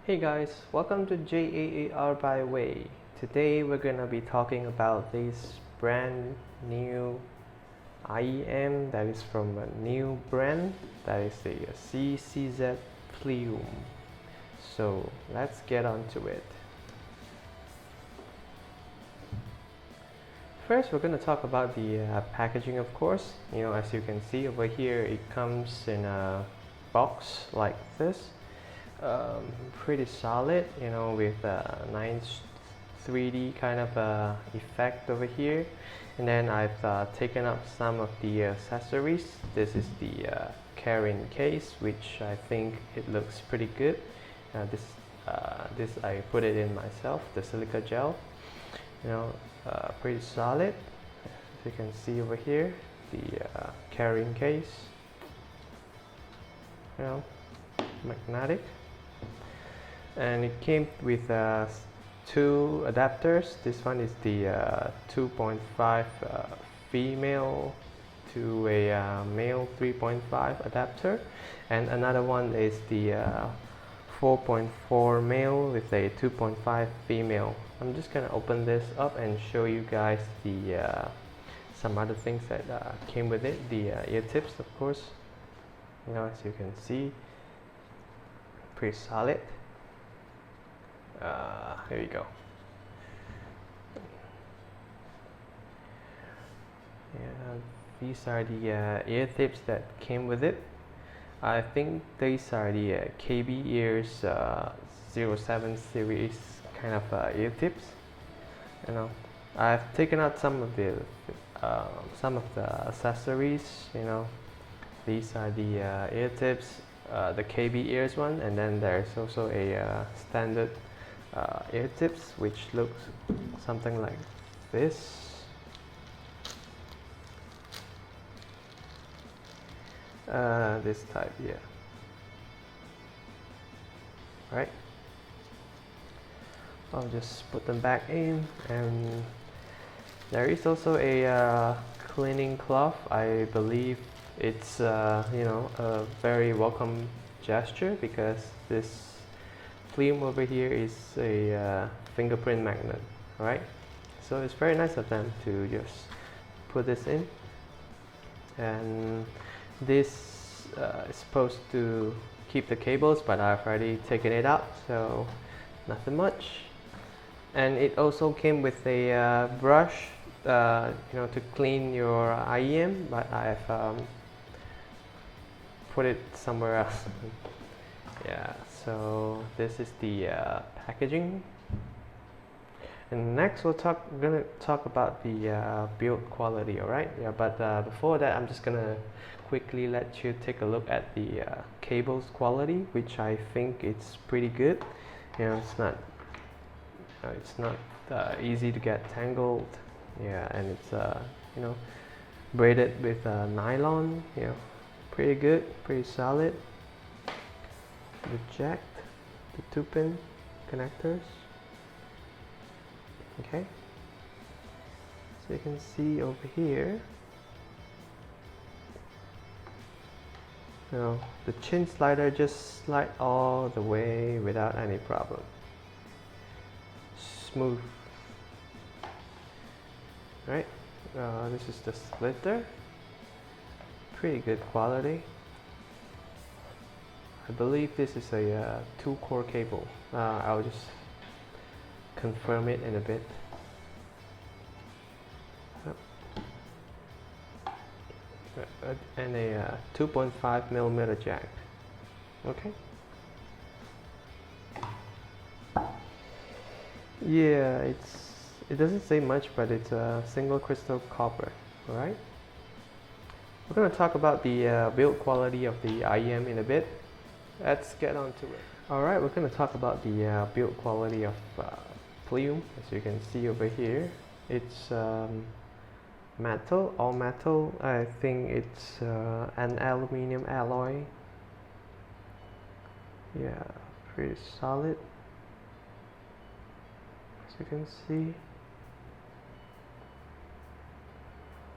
Hey guys, welcome to J.A.A.R by Way. Today we're gonna be talking about this brand new IEM that is from a new brand that is a CCZ Plume. So let's get on to it. First we're gonna talk about the packaging, of course. As you can see over here, it comes in a box like this. Pretty solid, with a nice 3D kind of effect over here. And then I've taken up some of the accessories. This is the carrying case, which I think it looks pretty good. This I put it in myself, the silica gel. Pretty solid. As you can see over here, the carrying case. Magnetic. And it came with two adapters. This one is the 2.5 female to a male 3.5 adapter, and another one is the 4.4 male with a 2.5 female. I'm just gonna open this up and show you guys the some other things that came with it. The ear tips, of course. As you can see, pretty solid. Here we go. These are the ear tips that came with it. I think these are the KeepHifi's 07 series kind of ear tips. I've taken out some of the accessories. These are the ear tips, the KeepHifi's one, and then there's also a standard ear tips, which looks something like this. This type here. Right. I'll just put them back in, and there is also a cleaning cloth. I believe it's a very welcome gesture, because this Plume over here is a fingerprint magnet, right? So it's very nice of them to just put this in, and this is supposed to keep the cables, but I've already taken it out, so nothing much. And it also came with a brush, to clean your IEM, but I've put it somewhere else. Yeah, so this is the packaging. And next we're gonna talk about the build quality, alright? Yeah, but before that, I'm just gonna quickly let you take a look at the cables quality, which I think it's pretty good. It's not easy to get tangled. Yeah, and it's braided with nylon. Pretty good, pretty solid. The jack, the 2-pin connectors. Okay, so you can see over here, the chin slider just slide all the way without any problem. Smooth. Right, this is the splitter. Pretty good quality. I believe this is a 2-core cable. I'll just confirm it in a bit. And a 2.5 millimeter jack. Okay. Yeah, it doesn't say much, but it's a single crystal copper. All right. We're going to talk about the build quality of the IEM in a bit. Let's get on to it. Alright, we're going to talk about the build quality of Plume. As you can see over here, it's metal, all metal. I think it's an aluminum alloy. Yeah, pretty solid, as you can see.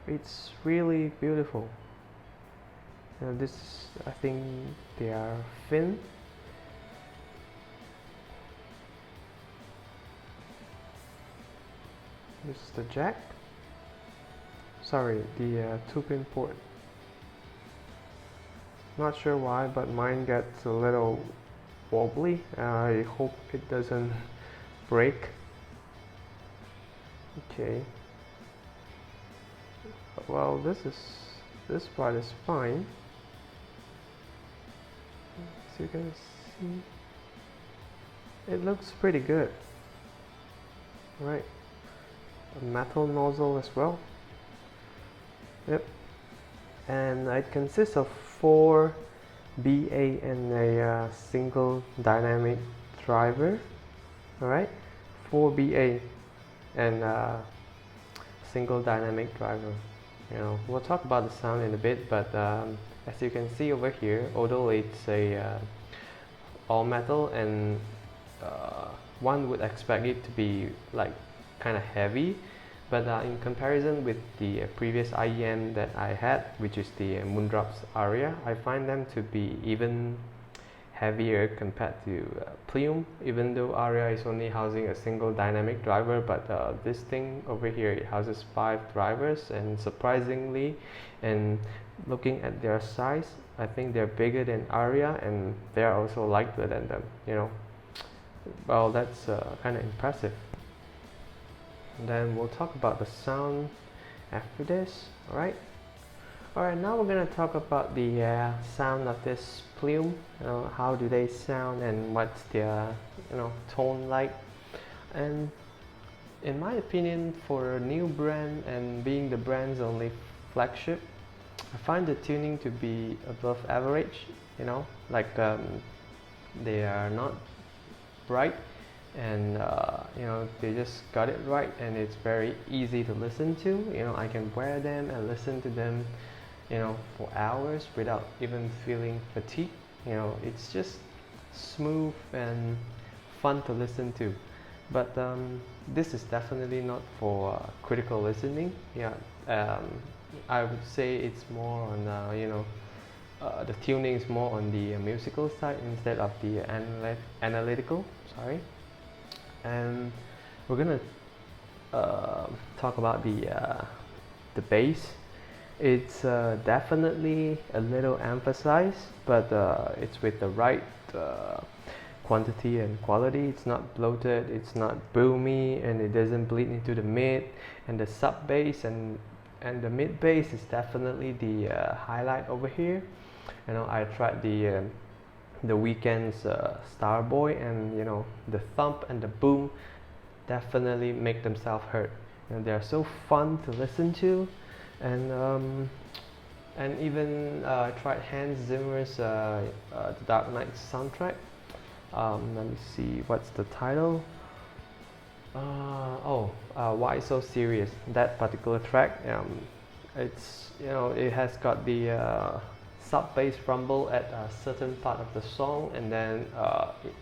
It's really beautiful. This, I think they are fin. This is the jack. Sorry, the 2-pin port. Not sure why, but mine gets a little wobbly. I hope it doesn't break. Okay. Well, this part is fine. As you can see, it looks pretty good. Right. A metal nozzle as well. Yep. And it consists of 4 BA and a single dynamic driver. Alright, 4 BA and single dynamic driver. We'll talk about the sound in a bit, but as you can see over here, although it's a all metal, and one would expect it to be like kind of heavy, but in comparison with the previous IEM that I had, which is the Moondrop's Aria, I find them to be even heavier compared to Plume, even though Aria is only housing a single dynamic driver, but this thing over here, it houses 5 drivers, and surprisingly, and looking at their size, I think they're bigger than Aria, and they're also lighter than them, Well, that's kind of impressive. And then we'll talk about the sound after this. Alright, now we're going to talk about the sound of this Plume. How do they sound and what's their tone like. And in my opinion, for a new brand and being the brand's only flagship, I find the tuning to be above average. Like they are not bright, and they just got it right, and it's very easy to listen to. I can wear them and listen to them for hours without even feeling fatigued. It's just smooth and fun to listen to. But this is definitely not for critical listening. I would say it's more on the tuning is more on the musical side instead of the analytical. Sorry. And we're gonna talk about the bass. It's definitely a little emphasized, but it's with the right quantity and quality. It's not bloated, it's not boomy, and it doesn't bleed into the mid. And the sub bass and the mid bass is definitely the highlight over here. I tried the Weeknd's Starboy, and the thump and the boom definitely make themselves heard. They're so fun to listen to, and even I tried Hans Zimmer's The Dark Knight soundtrack. Let me see, what's the title? Why So Serious? That particular track, it's it has got the sub bass rumble at a certain part of the song, and then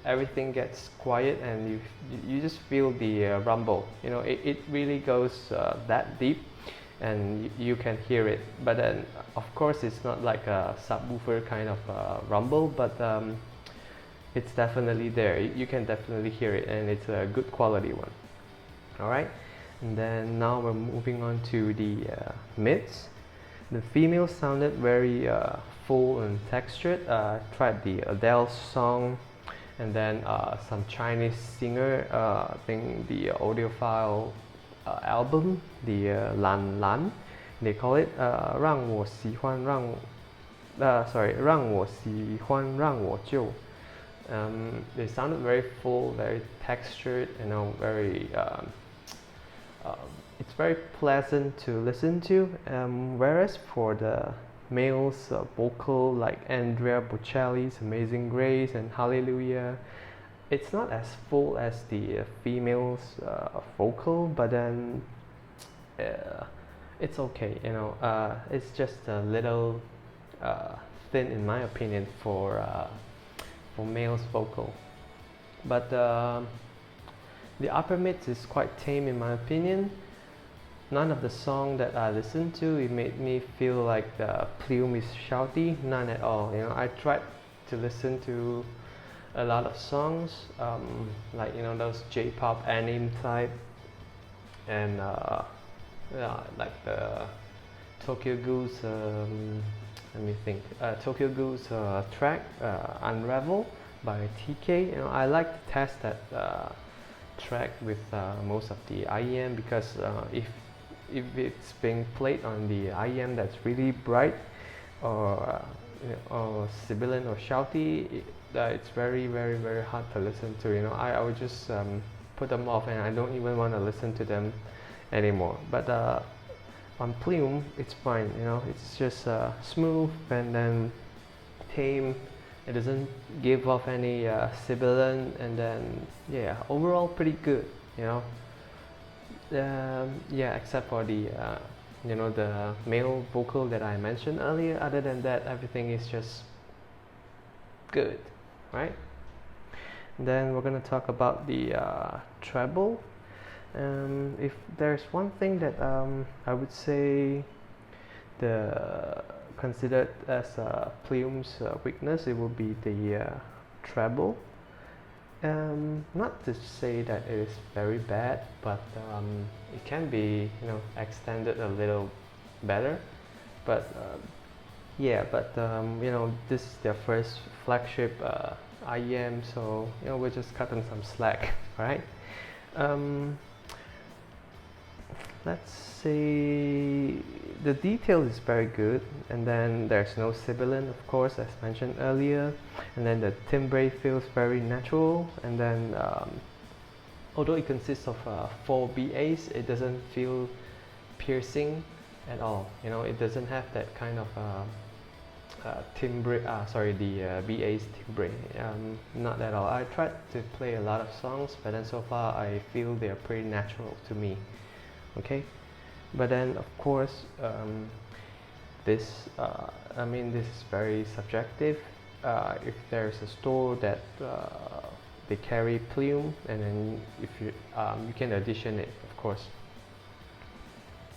everything gets quiet, and you just feel the rumble. It really goes that deep, and you can hear it. But then, of course, it's not like a subwoofer kind of rumble, but it's definitely there. You can definitely hear it, and it's a good quality one. Alright, and then now we're moving on to the mids. The female sounded very full and textured. I tried the Adele song, and then some Chinese singer, I think the audiophile album, the Lan Lan, they call it 让我喜欢让我喜欢让我救. They sounded very full, very textured, very it's very pleasant to listen to. Whereas for the males vocal, like Andrea Bocelli's Amazing Grace and Hallelujah, it's not as full as the females vocal, but then it's okay. It's just a little thin in my opinion for males vocal. But the upper mids is quite tame in my opinion. None of the song that I listened to, it made me feel like the Plume is shouty. None at all. I tried to listen to a lot of songs, like those J-pop anime type and yeah, like the Tokyo Ghoul's let me think, Tokyo Ghoul's track Unravel by TK. I like to test that track with most of the IEM, because if it's being played on the IEM that's really bright or or sibilant or shouty, it's very hard to listen to. I would just put them off, and I don't even want to listen to them anymore. But on Plume, it's fine. It's just smooth and then tame. It doesn't give off any sibilant, and then yeah, overall pretty good. Yeah, except for the the male vocal that I mentioned earlier. Other than that, everything is just good, right? Then we're gonna talk about the treble. If there's one thing that I would say considered as Plume's weakness, it will be the treble. Not to say that it is very bad, but it can be extended a little better. But yeah, but this is their first flagship IEM, so we'll just cut them some slack, right? Let's say the detail is very good, and then there's no sibilant, of course, as mentioned earlier, and then the timbre feels very natural, and then although it consists of 4 BAs, it doesn't feel piercing at all. It doesn't have that kind of timbre, the BA's timbre, not at all. I tried to play a lot of songs, but then so far I feel they're pretty natural to me. Okay, but then of course this is very subjective. If there's a store that they carry Plume, and then if you can audition it, of course.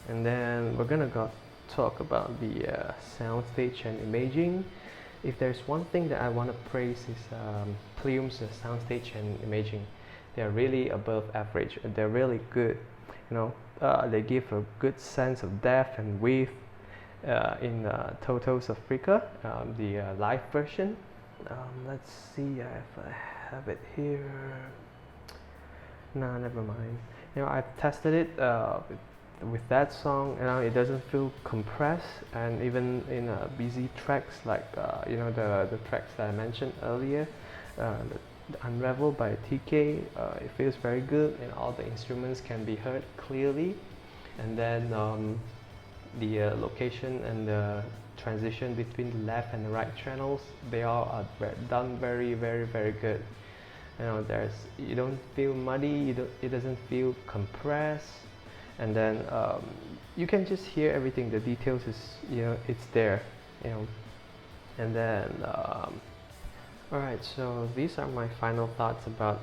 And then we're gonna talk about the soundstage and imaging. If there's one thing that I want to praise is Plume's soundstage and imaging. They're really above average. They're really good. They give a good sense of depth and width in Toto's Africa, the live version. Let's see if I have it here. Nah, never mind. I've tested it with that song, it doesn't feel compressed, and even in busy tracks like the tracks that I mentioned earlier, the Unravel by TK, it feels very good, and all the instruments can be heard clearly. And then the location and the transition between the left and the right channels, they all are done very good. You don't feel muddy, it doesn't feel compressed, and then you can just hear everything. The details is it's there, and then alright, so these are my final thoughts about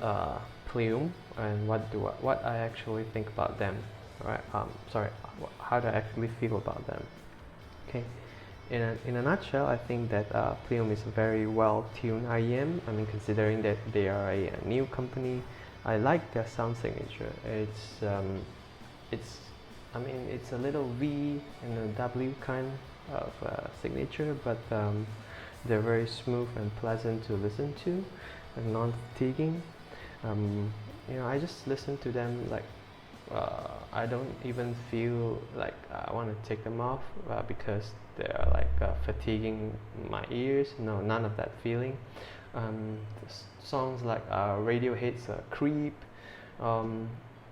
Plume and what I actually think about them. Alright, how do I actually feel about them? Okay, in a nutshell, I think that Plume is a very well-tuned IEM. Considering that they are a new company, I like their sound signature. It's a little V and a W kind of signature, but they're very smooth and pleasant to listen to, and non-fatiguing. I just listen to them like I don't even feel like I want to take them off because they're like fatiguing my ears. No, none of that feeling. Songs like Radiohead's Creep,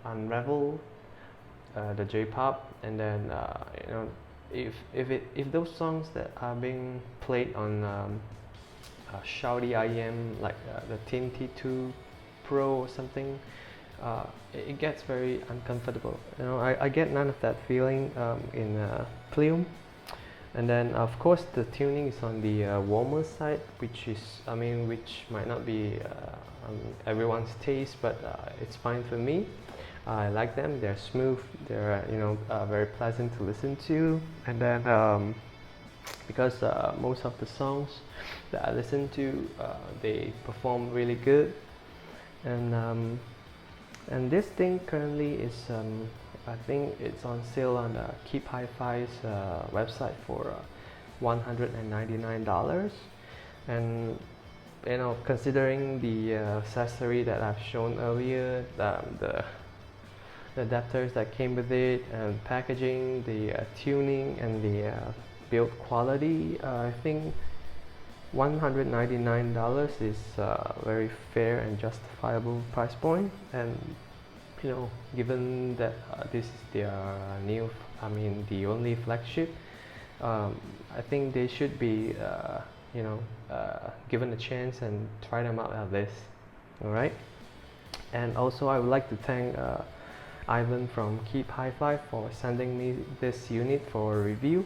Unravel, the J.A.A.R, and then if those songs that are being played on shouty IEM like the TNT2 Pro or something, it gets very uncomfortable. I get none of that feeling in Plume. And then of course the tuning is on the warmer side, which might not be everyone's taste, but it's fine for me. I like them. They're smooth. They're very pleasant to listen to. And then because most of the songs that I listen to, they perform really good. And this thing currently is I think it's on sale on KeepHifi's website for $199. And you know, considering the accessory that I've shown earlier, the adapters that came with it, and packaging, the tuning, and the build quality, I think $199 is a very fair and justifiable price point. And you know, given that this is their the only flagship, I think they should be given a chance and try them out at least. All right. And also, I would like to thank Ivan from KeepHifi for sending me this unit for review.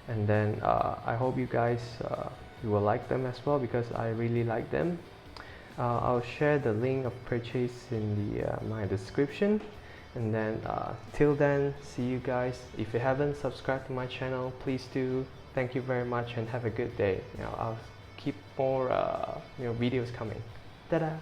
And then I hope you guys you will like them as well, because I really like them. I'll share the link of purchase in the my description. And then till then, see you guys. If you haven't subscribed to my channel, please do. Thank you very much and have a good day. I'll keep more videos coming. Ta-da!